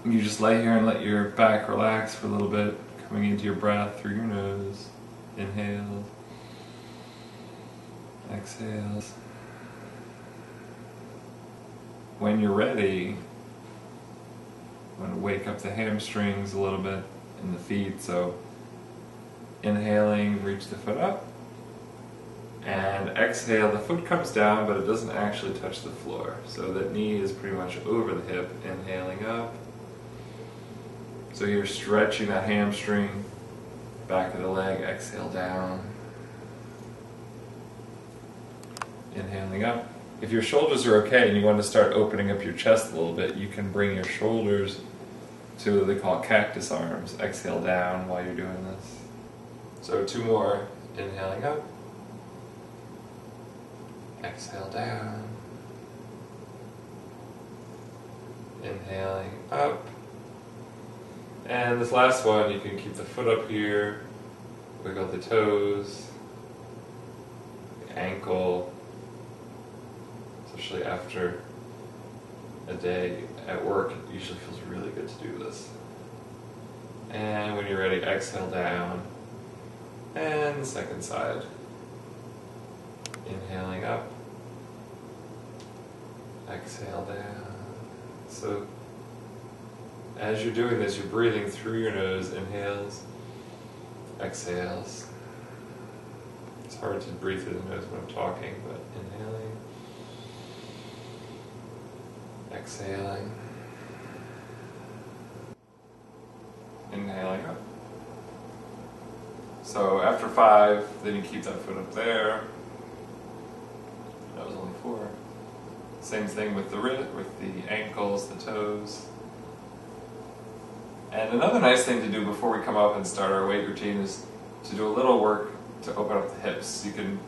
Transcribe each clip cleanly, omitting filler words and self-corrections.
You just lay here and let your back relax for a little bit, coming into your breath through your nose. Inhale. Exhale. When you're ready, I'm going to wake up the hamstrings a little bit in the feet. So inhaling, reach the foot up. And exhale, the foot comes down, but it doesn't actually touch the floor. So that knee is pretty much over the hip. Inhaling up. So you're stretching that hamstring, back of the leg, exhale down. Inhaling up. If your shoulders are okay and you want to start opening up your chest a little bit, you can bring your shoulders to what they call cactus arms. Exhale down while you're doing this. So 2 more. Inhaling up. Exhale down. Inhaling up. And this last one, you can keep the foot up here, wiggle the toes, the ankle, especially after a day at work. It usually feels really good to do this. And when you're ready, exhale down. And the second side. Inhaling up. Exhale down. So as you're doing this, you're breathing through your nose, inhales, exhales. It's hard to breathe through the nose when I'm talking, but inhaling, exhaling, inhaling up. So after 5, then you keep that foot up there. That was only 4. Same thing with the wrist, with the ankles, the toes. And another nice thing to do before we come up and start our weight routine is to do a little work to open up the hips. You can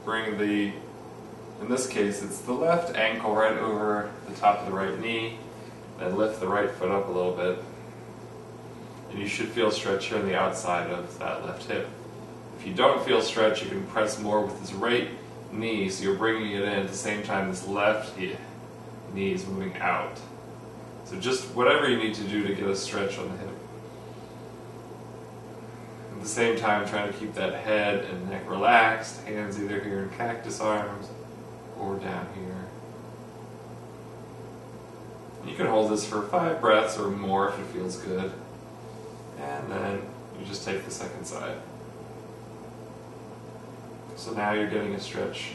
bring the, in this case, it's the left ankle right over the top of the right knee, then lift the right foot up a little bit. And you should feel stretch here on the outside of that left hip. If you don't feel stretch, you can press more with this right knee, so you're bringing it in at the same time this left knee is moving out. So just whatever you need to do to get a stretch on the hip. At the same time, trying to keep that head and neck relaxed, hands either here in cactus arms or down here. You can hold this for 5 breaths or more if it feels good. And then you just take the second side. So now you're getting a stretch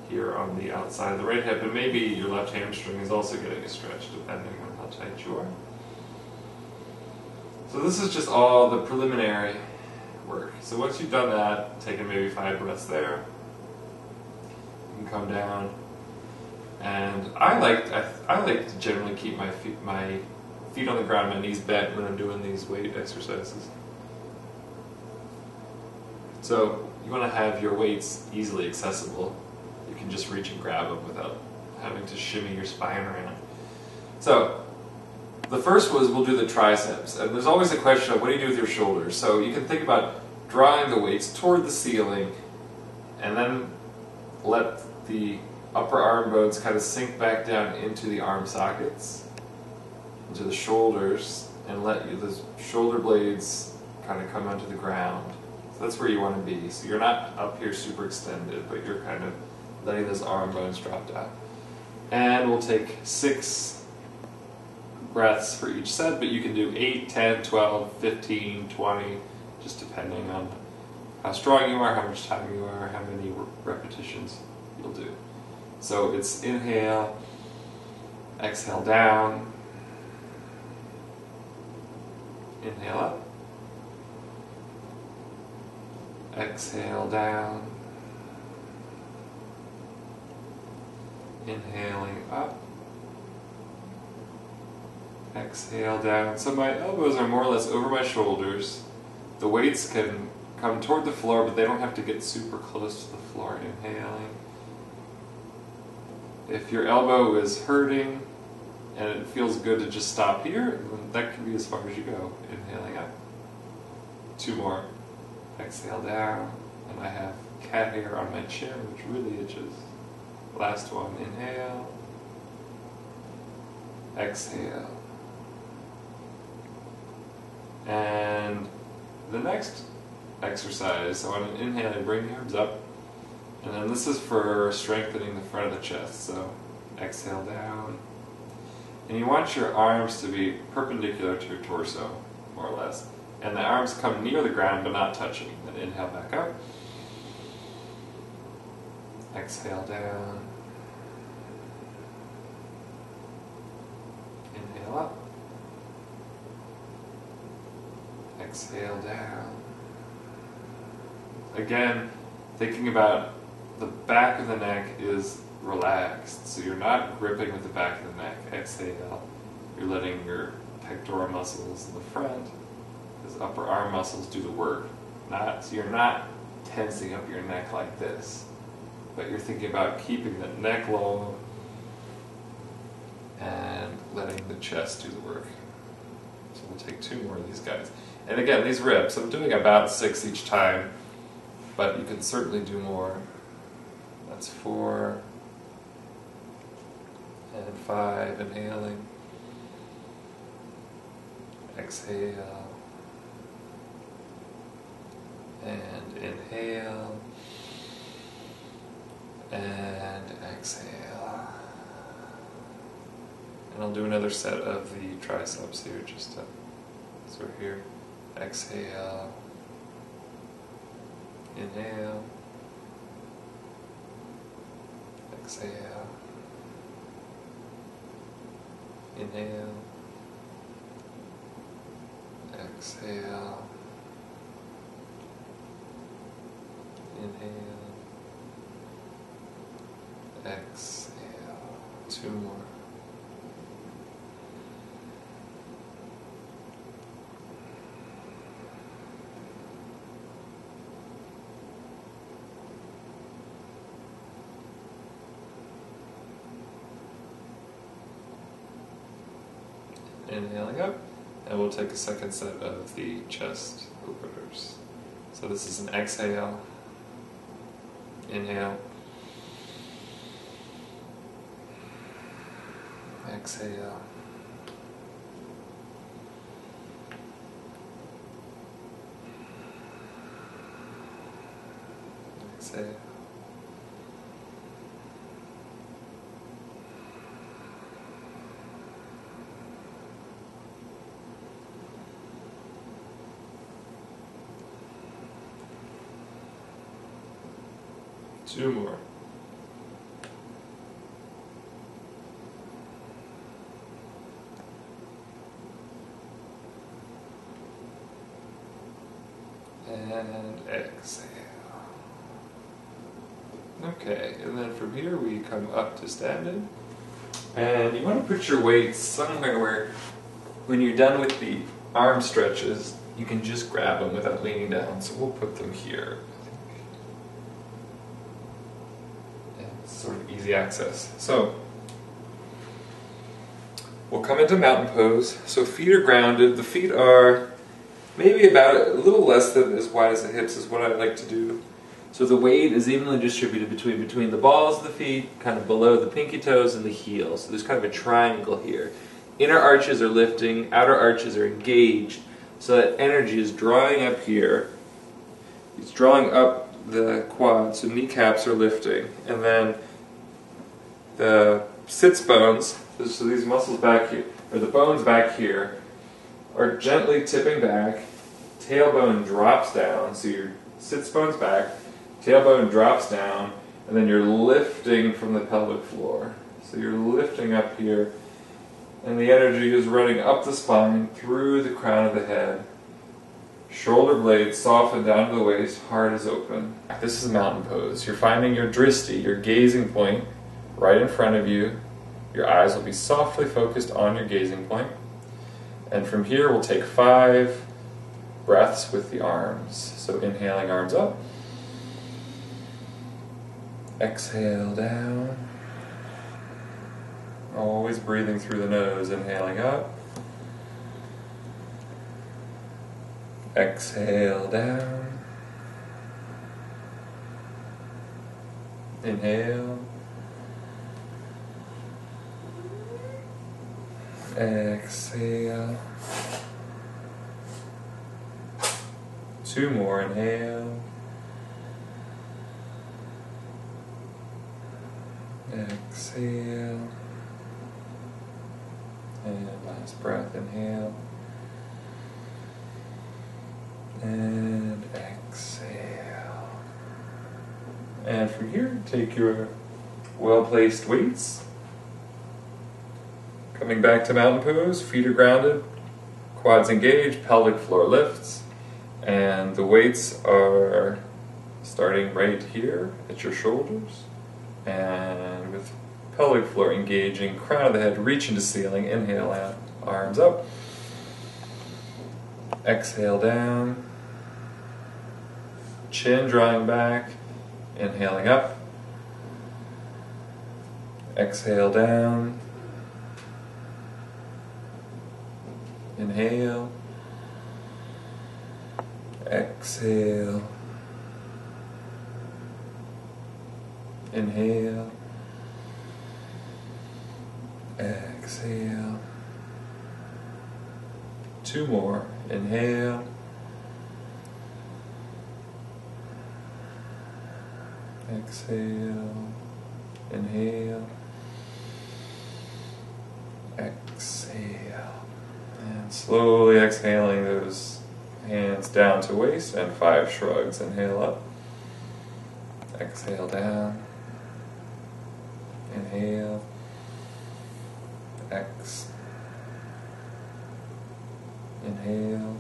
here on the outside of the right hip, and maybe your left hamstring is also getting a stretch depending on how tight you are. So this is just all the preliminary work. So once you've done that, taking maybe 5 breaths there, you can come down. And I like to generally keep my feet on the ground, my knees bent when I'm doing these weight exercises. So you want to have your weights easily accessible. You can just reach and grab them without having to shimmy your spine around. So the first was we'll do the triceps. And there's always a question of what do you do with your shoulders? So you can think about drawing the weights toward the ceiling and then let the upper arm bones kind of sink back down into the arm sockets, into the shoulders, and let the shoulder blades kind of come onto the ground. So that's where you want to be. So you're not up here super extended, but you're kind of letting those arm bones drop down. And we'll take 6 breaths for each set, but you can do 8, 10, 12, 15, 20, just depending on how strong you are, how much time you are, how many repetitions you'll do. So it's inhale, exhale down, inhale up, exhale down, inhaling up, exhale down. So my elbows are more or less over my shoulders. The weights can come toward the floor, but they don't have to get super close to the floor. Inhaling. If your elbow is hurting and it feels good to just stop here, that can be as far as you go. Inhaling up. 2 more. Exhale down. And I have cat hair on my chin, which really itches. Last one. Inhale. Exhale. And the next exercise, so on an inhale, you bring the arms up, and then this is for strengthening the front of the chest. So exhale down, and you want your arms to be perpendicular to your torso, more or less, and the arms come near the ground but not touching. Then inhale back up, exhale down, inhale up, exhale down. Again, thinking about the back of the neck is relaxed, so you're not gripping with the back of the neck. Exhale, you're letting your pectoral muscles in the front, those upper arm muscles, do the work. So you're not tensing up your neck like this, but you're thinking about keeping the neck long and letting the chest do the work. So we'll take 2 more of these guys. And again, these reps, I'm doing about 6 each time, but you can certainly do more. That's 4 and 5, inhaling, exhale, and inhale, and exhale. And I'll do another set of the triceps here, just to, so we're here, exhale, inhale, exhale, inhale, exhale, inhale, exhale. 2 more. Inhaling up, and we'll take a second set of the chest openers. So this is an exhale, inhale, exhale, exhale, two more. And exhale. Okay, and then from here we come up to standing. And you want to put your weights somewhere where, when you're done with the arm stretches, you can just grab them without leaning down. So we'll put them here. And it's sort of easy access. So we'll come into mountain pose. So feet are grounded. The feet are maybe about a little less than as wide as the hips is what I like to do. So the weight is evenly distributed between the balls of the feet, kind of below the pinky toes, and the heel. So there's kind of a triangle here. Inner arches are lifting, outer arches are engaged, so that energy is drawing up here. It's drawing up the quads, so kneecaps are lifting. And then the sits bones, so these muscles back here, or the bones back here, are gently tipping back. Tailbone drops down, so your sits bones back, tailbone drops down, and then you're lifting from the pelvic floor. So you're lifting up here, and the energy is running up the spine, through the crown of the head. Shoulder blades soften down to the waist, heart is open. This is mountain pose. You're finding your drishti, your gazing point, right in front of you. Your eyes will be softly focused on your gazing point. And from here we'll take 5 breaths with the arms. So inhaling, arms up. Exhale down. Always breathing through the nose, inhaling up. Exhale down. Inhale. Exhale. 2 more, inhale. Exhale. And last breath, inhale. And exhale. And from here, take your well-placed weights. Coming back to mountain pose, feet are grounded, quads engaged, pelvic floor lifts, and the weights are starting right here at your shoulders, and with pelvic floor engaging, crown of the head reaching to ceiling, inhale out, arms up, exhale down, chin drawing back, inhaling up, exhale down, inhale, exhale, inhale, exhale, 2 more, inhale, exhale, inhale, exhale, and slowly exhaling those hands down to waist, and 5 shrugs. Inhale up, exhale down, inhale, inhale,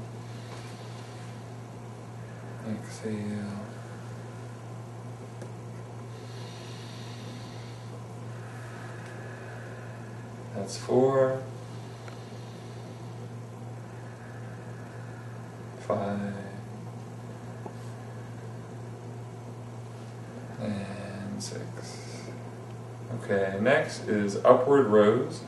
exhale. That's 4, 5, and 6. Okay, next is upward rows.